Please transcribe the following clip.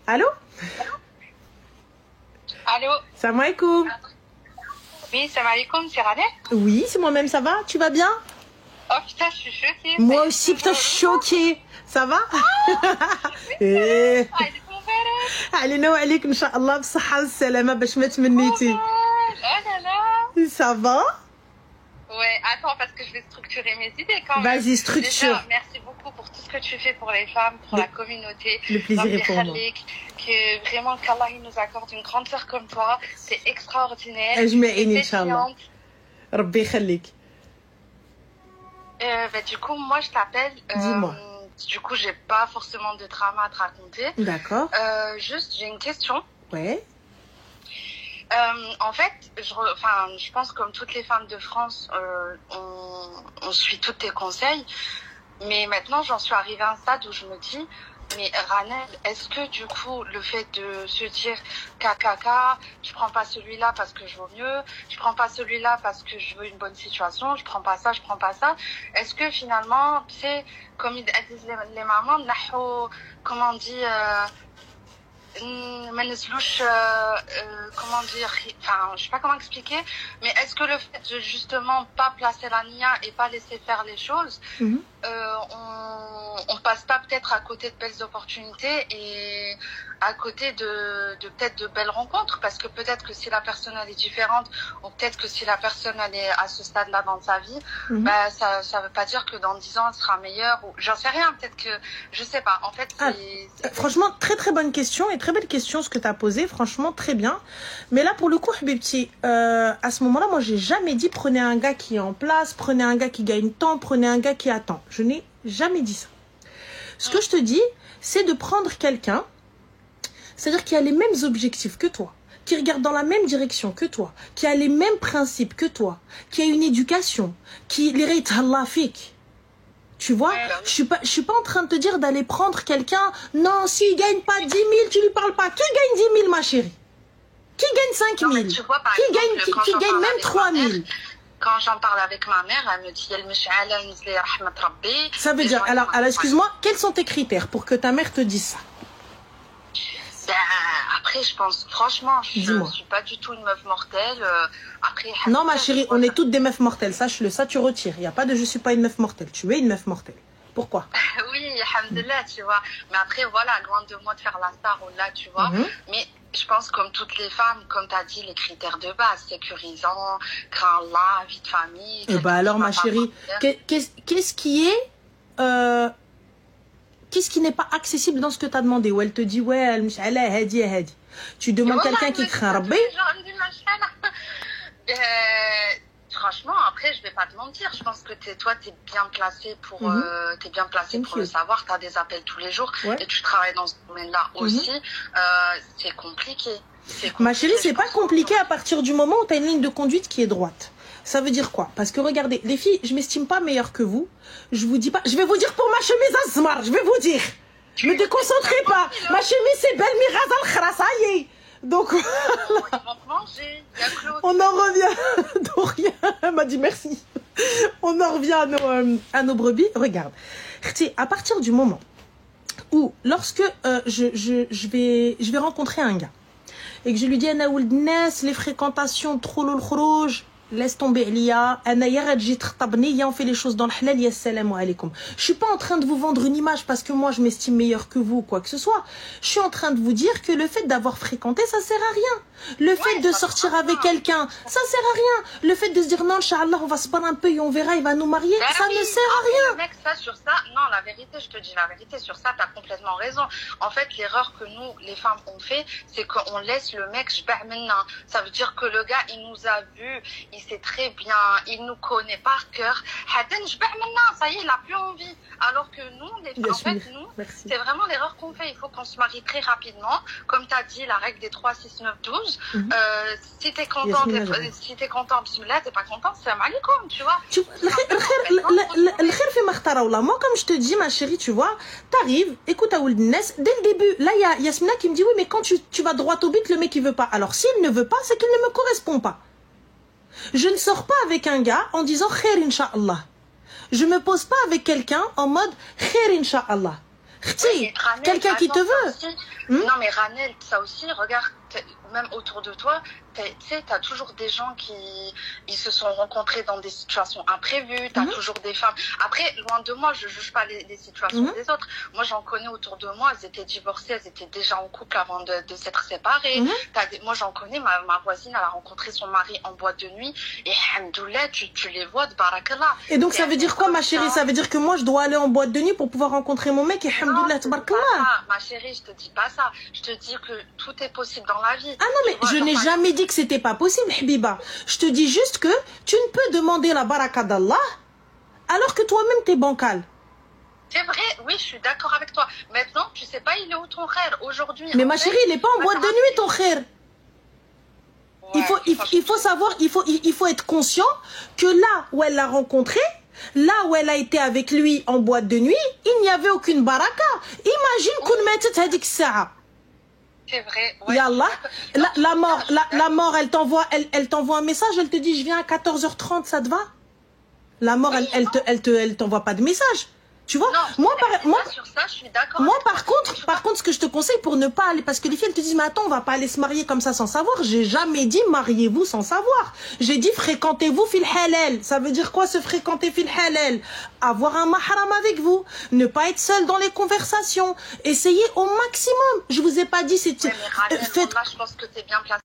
Allô? Allô? Salam alaikum. Oui, salam alaikum, c'est Ranel? Oui, c'est moi-même, ça va? Tu vas bien? Oh putain, je suis choquée. Moi aussi, putain, je suis choquée. Ça va? علينا وعليك ان شاء الله بالصحة والسلامة باش ما تمنيتي. Oh là là. Ça va? Ouais, attends, parce que je vais structurer mes idées quand même. Vas-y, structure. Déjà, merci beaucoup pour tout ce que tu fais pour les femmes, pour la communauté. Le plaisir est pour moi. Que vraiment qu'Allah il nous accorde une grande sœur comme toi. C'est extraordinaire. اجمعين ان شاء الله. ربي يخليك. Du coup, moi je t'appelle. Dis-moi. Du coup, j'ai pas forcément de drama à te raconter. D'accord. Juste, j'ai une question. Ouais. En fait, je pense comme toutes les femmes de France, on suit tous tes conseils. Mais maintenant, j'en suis arrivée à un stade où je me dis, mais Ranel, est-ce que du coup, le fait de se dire caca, je prends pas celui-là parce que je vaux mieux, je prends pas celui-là parce que je veux une bonne situation, je prends pas ça, est-ce que finalement, tu sais, comme ils disent les mamans, comment on dit, comment dire, enfin je sais pas comment expliquer, mais est-ce que le fait de justement pas placer la nia et pas laisser faire les choses, on passe pas peut-être à côté de belles opportunités et à côté de peut-être de belles rencontres, parce que peut-être que si la personne elle est différente, ou peut-être que si la personne elle est à ce stade-là dans sa vie, bah ça veut pas dire que dans 10 ans elle sera meilleure, ou j'en sais rien, peut-être que je sais pas. En fait, franchement, très très bonne question et très belle question ce que tu as posé, franchement très bien. Mais là pour le coup, Habibti, à ce moment-là, moi j'ai jamais dit prenez un gars qui est en place, prenez un gars qui gagne tant, prenez un gars qui attend. Je n'ai jamais dit ça. Ce que je te dis, c'est de prendre quelqu'un, c'est-à-dire qui a les mêmes objectifs que toi, qui regarde dans la même direction que toi, qui a les mêmes principes que toi, qui a une éducation, qui les rate Allah fik. Tu vois, je suis pas en train de te dire d'aller prendre quelqu'un, non, s'il gagne pas 10 000, tu lui parles pas. Qui gagne 10 000, ma chérie? Qui gagne 5 000? Qui gagne même 3 000? Quand j'en parle avec ma mère, elle me dit ça veut dire, alors excuse-moi, quels sont tes critères pour que ta mère te dise ça? Après, je pense, franchement, je suis pas du tout une meuf mortelle. Après, non, ma chérie, on est toutes des meufs mortelles. Sache-le, ça tu retires. Il n'y a pas de je suis pas une meuf mortelle. Tu es une meuf mortelle. Pourquoi? Oui, alhamdoulilah, tu vois. Mais après, voilà, loin de moi de faire la star ou là, tu vois. Mais je pense, comme toutes les femmes, comme tu as dit, les critères de base, sécurisant, grand là, vie de famille. Et bah alors, ma chérie, qu'est-ce qui est. Qu'est-ce qui n'est pas accessible dans ce que tu as demandé? Où elle te dit, ouais, elle est hadi. Tu demandes quelqu'un qui craint Rabbi. Franchement, après, je vais pas te mentir. Je pense que toi, t'es bien placé pour, pour le savoir. T'as des appels tous les jours et tu travailles dans ce domaine-là aussi. C'est compliqué. Ma chérie, c'est pas compliqué à partir du moment où t'as une ligne de conduite qui est droite. Ça veut dire quoi? Parce que regardez, les filles, je m'estime pas meilleure que vous. Je vous dis pas. Je vais vous dire pour ma chemise Azmar. Je vais vous dire. Je me déconcentrez pas. Ma chemise c'est belle Miraz al-Khra, ça y est. Donc voilà. On en revient. Donc rien. Elle m'a dit merci. On en revient à nos brebis. Regarde. À partir du moment où, lorsque je vais rencontrer un gars et que je lui dis Anaoul Dnes, les fréquentations trop loul khrouj, laisse tomber Elia, on fait les choses dans le halal, ya salam alaikum. Je suis pas en train de vous vendre une image parce que moi je m'estime meilleure que vous ou quoi que ce soit. Je suis en train de vous dire que le fait d'avoir fréquenté, ça sert à rien. Le fait de sortir avec quelqu'un, ça sert à rien. Le fait de se dire non, Inch'Allah, on va se parler un peu et on verra, il va nous marier, ça ne sert à rien. Mec, ça, sur ça, non, la vérité, je te dis la vérité, sur ça, t'as complètement raison. En fait, l'erreur que nous, les femmes, on fait, c'est qu'on laisse le mec maintenant. Ça veut dire que le gars, il nous a vus, il sait très bien, il nous connaît par cœur. Ça y est, il n'a plus envie. Alors que nous, en fait, nous, c'est vraiment l'erreur qu'on fait. Il faut qu'on se marie très rapidement. Comme tu as dit, la règle des 3, 6, 9, 12. Si tu es content, bismillah, t'es pas content, c'est alaikum, tu vois. Moi, comme je te dis, ma chérie, tu vois, t'arrives, écoute à Ould Ness, dès le début, là, il y a Yasmina qui me dit, oui, mais quand tu vas droit au but, le mec, il veut pas. Alors, s'il ne veut pas, c'est qu'il ne me correspond pas. Je ne sors pas avec un gars en disant khair incha'Allah. Je me pose pas avec quelqu'un en mode khair incha'Allah. Quelqu'un qui te veut. Non, mais Ranel, ça aussi, regarde, même autour de toi, tu sais, tu as toujours des gens qui ils se sont rencontrés dans des situations imprévues, tu as toujours des femmes. Après, loin de moi, je juge pas les situations des autres. Moi, j'en connais autour de moi, elles étaient divorcées, elles étaient déjà en couple avant de s'être séparées. Moi, j'en connais, ma voisine, elle a rencontré son mari en boîte de nuit, et hamdoulah, tu les vois, de barakallah. Et donc, ça veut dire quoi, ma chérie? Ça veut dire que moi, je dois aller en boîte de nuit pour pouvoir rencontrer mon mec, et hamdoulah, tabarakallah. Ma chérie, je te dis pas ça. Je te dis que tout est possible dans la vie. Ah non, mais je n'ai jamais dit que c'était pas possible, Habiba. Je te dis juste que tu ne peux demander la baraka d'Allah alors que toi-même t'es bancal. C'est vrai, oui, je suis d'accord avec toi. Maintenant, tu sais pas, il est où ton frère aujourd'hui? Mais ma chérie, il n'est pas en boîte de nuit, ton frère. Il faut savoir, il faut être conscient que là où elle l'a rencontré, là où elle a été avec lui en boîte de nuit, il n'y avait aucune baraka. Imagine qu'on mette hadik sa'a. C'est vrai. Ouais, Yallah, la mort, elle t'envoie un message, elle te dit je viens à 14h30, ça te va? La mort, elle t'envoie pas de message. Tu vois? Non, sur ça, je suis d'accord. Moi, par contre, ce que je te conseille pour ne pas aller, parce que les filles, elles te disent, mais attends, on va pas aller se marier comme ça sans savoir. J'ai jamais dit mariez-vous sans savoir. J'ai dit fréquentez-vous fil halal. Ça veut dire quoi se fréquenter fil halal? Avoir un mahram avec vous. Ne pas être seul dans les conversations. Essayez au maximum. Je vous ai pas dit, c'est, je pense que t'es bien placé.